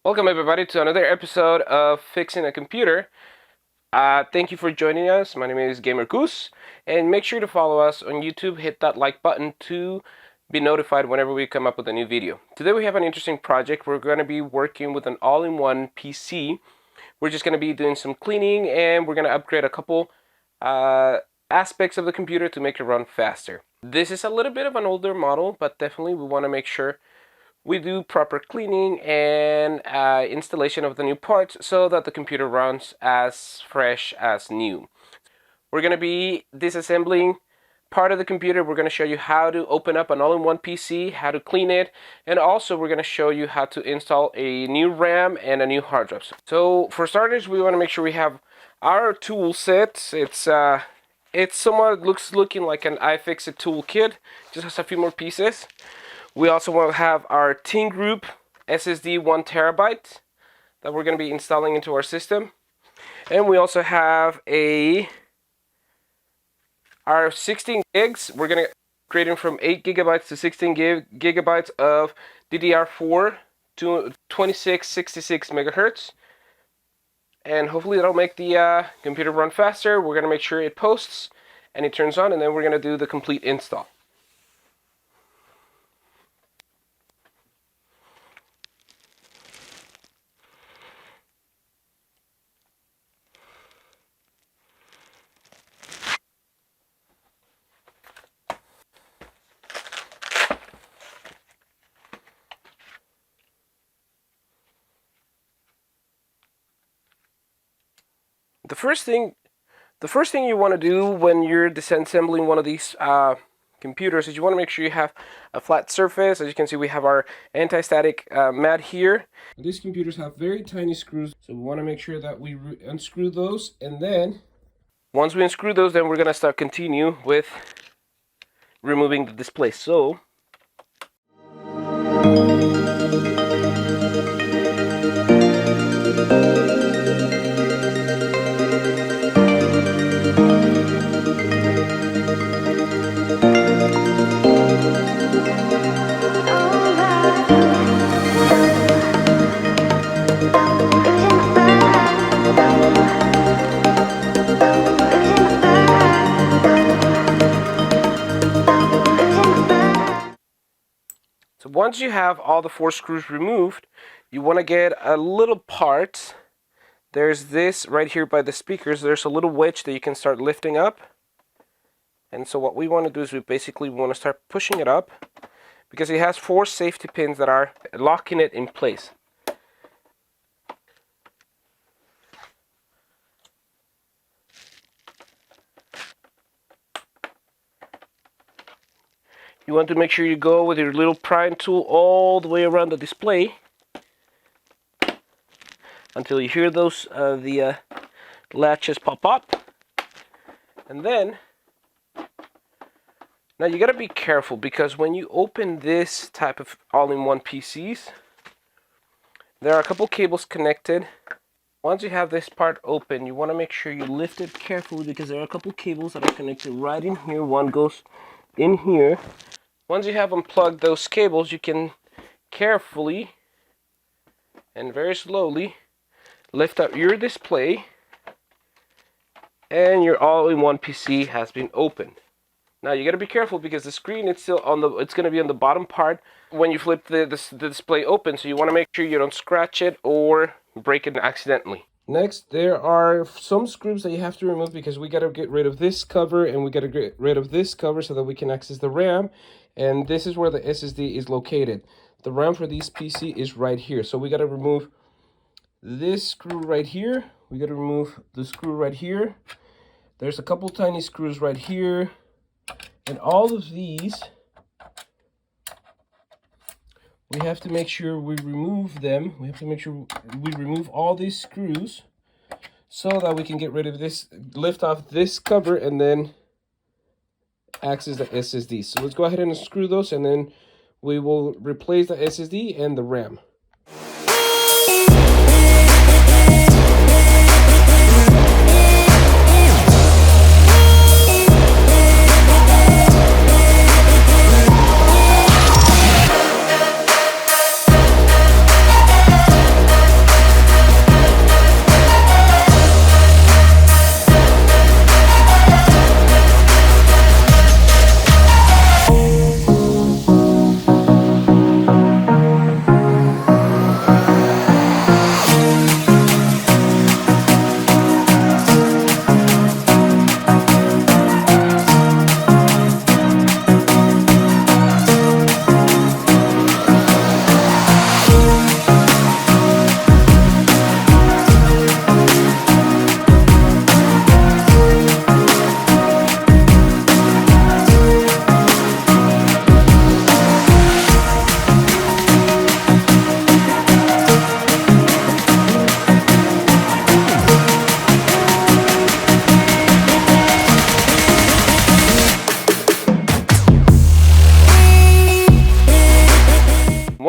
Welcome everybody to another episode of Fixing a Computer. Thank you for joining us. My name is Gamer Goose, and make sure to follow us on YouTube. Hit that like button to be notified whenever we come up with a new video. Today we have an interesting project. We're going to be working with an all-in-one PC. We're just going to be doing some cleaning, and we're going to upgrade a couple aspects of the computer to make it run faster. This is a little bit of an older model, but definitely we want to make sure we do proper cleaning and installation of the new parts so that the computer runs as fresh as new. We're going to be disassembling part of the computer. We're going to show you how to open up an all-in-one PC, how to clean it, and also we're going to show you how to install a new RAM and a new hard drive. So for starters, we want to make sure we have our tool set. It's somewhat looking like an iFixit toolkit, just has a few more pieces. We also will have our Teen Group SSD 1 terabyte that we're going to be installing into our system. And we also have our 16 gigs. We're going to upgrade them from 8 gigabytes to 16 gigabytes of DDR4 to 2666 megahertz. And hopefully that'll make the computer run faster. We're going to make sure it posts and it turns on, and then we're going to do the complete install. The first thing you want to do when you're disassembling one of these computers is you want to make sure you have a flat surface. As you can see, we have our anti-static mat here. These computers have very tiny screws, so we want to make sure that we unscrew those, and then once we unscrew those, then we're going to continue with removing the display. So once you have all the 4 screws removed, you want to get a little part. There's this right here by the speakers. There's a little wedge that you can start lifting up. And so what we want to do is we basically want to start pushing it up, because it has 4 safety pins that are locking it in place. You want to make sure you go with your little prying tool all the way around the display until you hear those the latches pop up. And then now you got to be careful, because when you open this type of all-in-one PCs, there are a couple cables connected. Once you have this part open, you want to make sure you lift it carefully, because there are a couple cables that are connected right in here. One goes in here. Once you have unplugged those cables, you can carefully and very slowly lift up your display, and your all-in-one PC has been opened. Now you got to be careful, because the screen it's going to be on the bottom part when you flip the display open, so you want to make sure you don't scratch it or break it accidentally. Next, there are some screws that you have to remove, because we got to get rid of this cover and we got to get rid of this cover so that we can access the RAM. And this is where the SSD is located. The RAM for this PC is right here. So we got to remove this screw right here. We got to remove the screw right here. There's a couple tiny screws right here. And all of these, we have to make sure we remove them. We have to make sure we remove all these screws so that we can get rid of this, lift off this cover, and then access the SSD. So let's go ahead and unscrew those, and then we will replace the SSD and the RAM.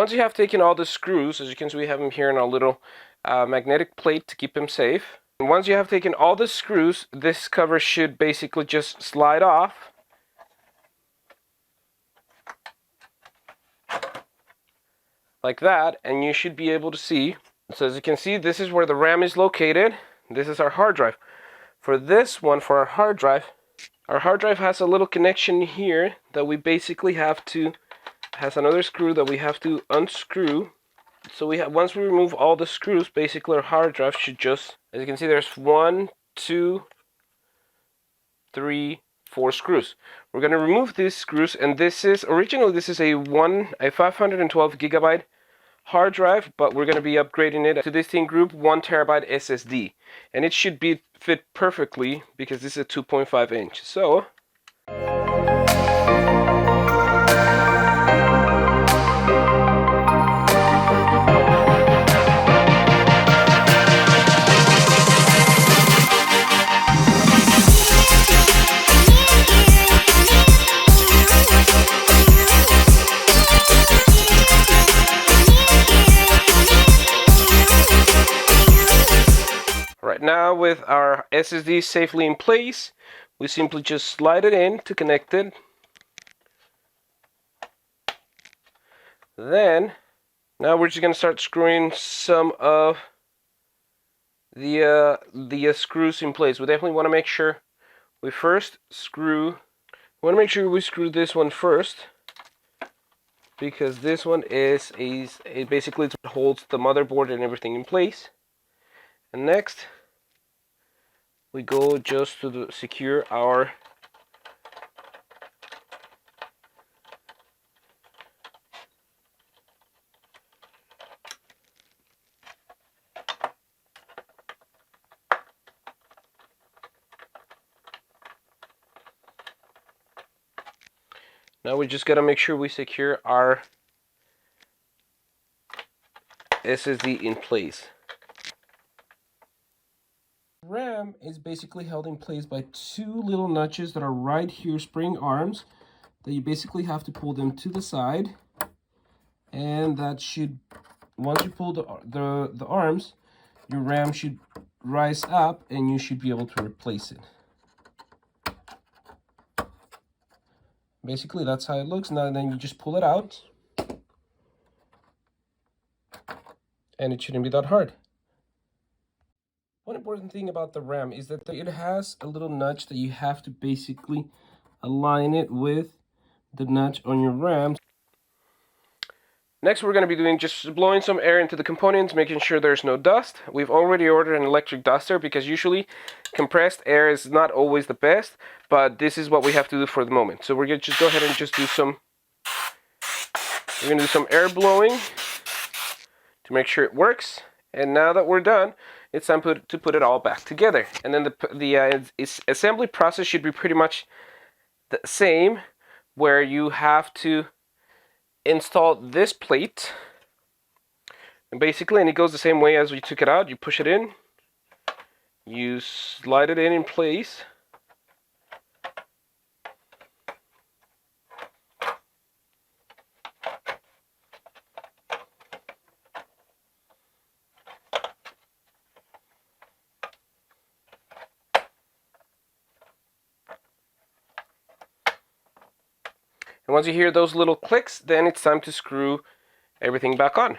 once you have taken all the screws, as you can see, we have them here in a little magnetic plate to keep them safe. And once you have taken all the screws, this cover should basically just slide off. Like that, and you should be able to see. So as you can see, this is where the RAM is located. This is our hard drive. For this one, for our hard drive has a little connection here that we basically have to, has another screw that we have to unscrew. So we have, once we remove all the screws, basically our hard drive should just, as you can see, there's 1, 2, 3, 4 screws. We're going to remove these screws, and this is, originally this is a 512 gigabyte hard drive, but we're going to be upgrading it to this thing group 1 terabyte SSD, and it should be fit perfectly because this is a 2.5 inch. So right now, with our SSD safely in place, we simply just slide it in to connect it. Then, now we're just going to start screwing some of the screws in place. We definitely want to make sure we first screw. We want to make sure we screw this one first, because this one is it basically holds the motherboard and everything in place. And next, we go just to secure our now we just gotta make sure we secure our SSD in place. RAM is basically held in place by 2 little notches that are right here, spring arms, that you basically have to pull them to the side, and that should, once you pull the arms, your RAM should rise up and you should be able to replace it. Basically that's how it looks. Now then you just pull it out, and it shouldn't be that hard. One important thing about the RAM is that it has a little notch that you have to basically align it with the notch on your RAM. Next, we're going to be doing just blowing some air into the components, making sure there's no dust. We've already ordered an electric duster because usually compressed air is not always the best, but this is what we have to do for the moment. So we're going to just go ahead and just do some, we're going to do some air blowing to make sure it works. And now that we're done, it's time to put it all back together. And then the assembly process should be pretty much the same, where you have to install this plate. And basically, and it goes the same way as we took it out. You push it in, you slide it in place. And once you hear those little clicks, then it's time to screw everything back on.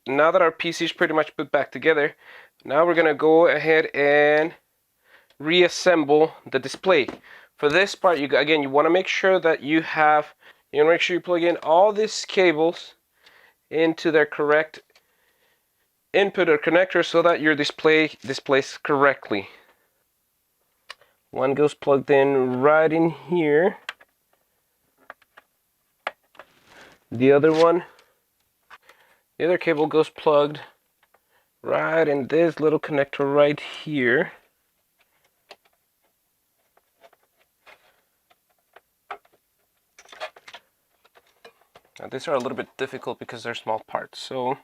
Now that our PC is pretty much put back together, now we're gonna go ahead and reassemble the display. For this part, you want to make sure that you plug in all these cables into their correct input or connector so that your display displays correctly. One goes plugged in right in here. The other one The other cable goes plugged right in this little connector right here. Now these are a little bit difficult because they're small parts, so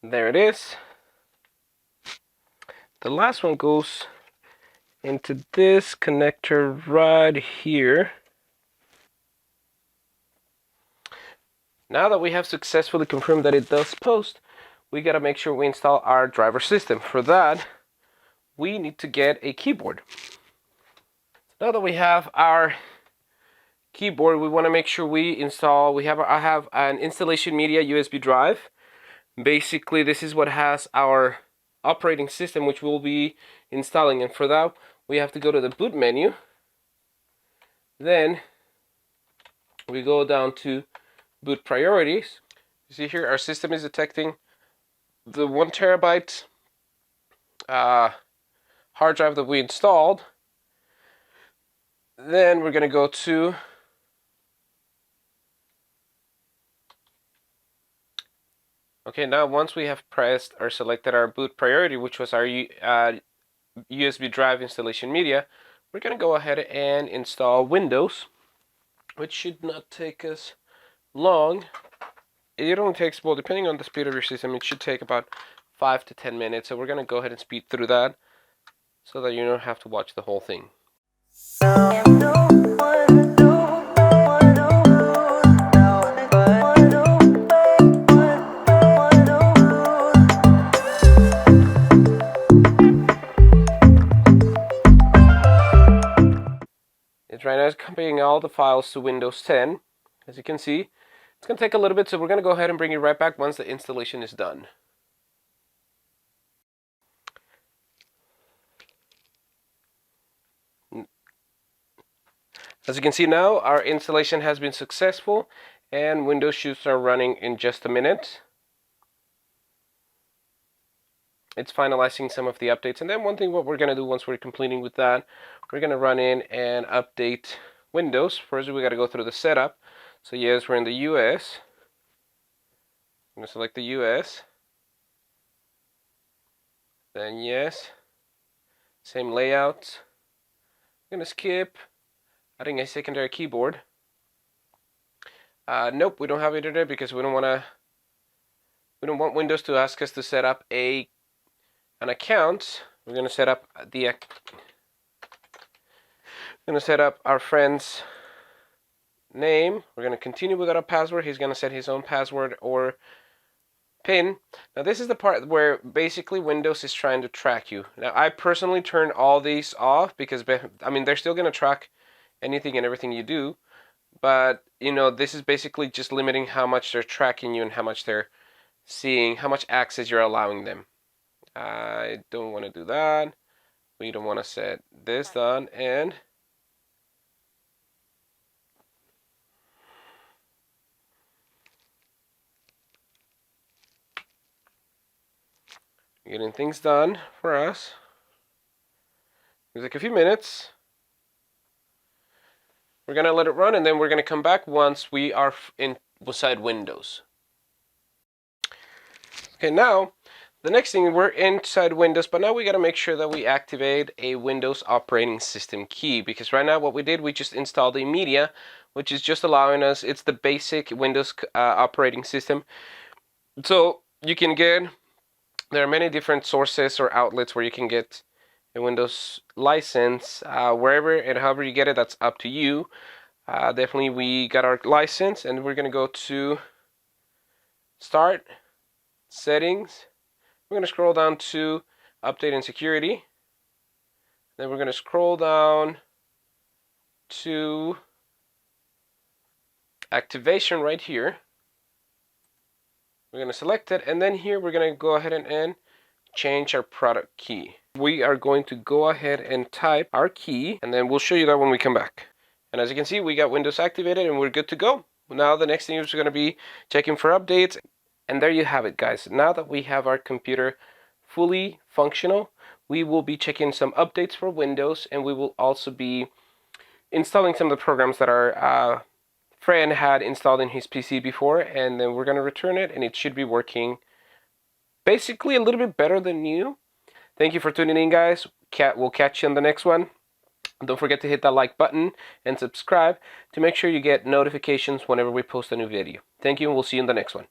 there it is. The last one goes into this connector right here. Now that we have successfully confirmed that it does post, we gotta make sure we install our driver system. For that, we need to get a keyboard. Now that we have our keyboard, we want to make sure we install. I have an installation media USB drive. Basically, this is what has our operating system, which we'll be installing. And for that, we have to go to the boot menu. Then we go down to boot priorities. You see here, our system is detecting the 1 terabyte hard drive that we installed. Then we're going to go to okay, now once we have pressed or selected our boot priority, which was our USB drive installation media, we're going to go ahead and install Windows, which should not take us long. It only takes, well, depending on the speed of your system, it should take about 5 to 10 minutes. So we're going to go ahead and speed through that so that you don't have to watch the whole thing. It's right now it's copying all the files to Windows 10. As you can see, it's going to take a little bit, so we're going to go ahead and bring it right back once the installation is done. As you can see now, our installation has been successful and Windows should start running in just a minute. It's finalizing some of the updates, and then one thing what we're going to do once we're completing with that, we're going to run in and update Windows. First we got to go through the setup. So yes, we're in the US. I'm going to select the US. Then yes, same layout. I'm going to skip adding a secondary keyboard. Nope, we don't have internet because we don't want Windows to ask us to set up an account. We're going to set up our friend's name. We're going to continue without a password. He's going to set his own password or PIN. Now this is the part where basically Windows is trying to track you. Now I personally turned all these off because, I mean, they're still going to track anything and everything you do, but you know, this is basically just limiting how much they're tracking you and how much they're seeing, how much access you're allowing them. I don't want to do that. We don't want to set this done, and getting things done for us. It'll take a few minutes. We're going to let it run, and then we're going to come back once we are inside Windows. Okay, now the next thing, we're inside Windows, but now we got to make sure that we activate a Windows operating system key, because right now what we did, we just installed a media, which is just allowing us, it's the basic Windows operating system. So you can get, there are many different sources or outlets where you can get a Windows license. Wherever and however you get it, that's up to you. Definitely we got our license, and we're going to go to Start, Settings. We're going to scroll down to Update and Security. Then we're going to scroll down to Activation right here. We're going to select it, and then here we're going to go ahead and change our product key. We are going to go ahead and type our key, and then we'll show you that when we come back. And as you can see, we got Windows activated and we're good to go. Now the next thing is going to be checking for updates And there you have it, guys. Now that we have our computer fully functional, we will be checking some updates for Windows, and we will also be installing some of the programs that our friend had installed in his PC before, and then we're going to return it, and it should be working basically a little bit better than new. Thank you for tuning in, guys. We'll catch you on the next one. Don't forget to hit that like button and subscribe to make sure you get notifications whenever we post a new video. Thank you, and we'll see you in the next one.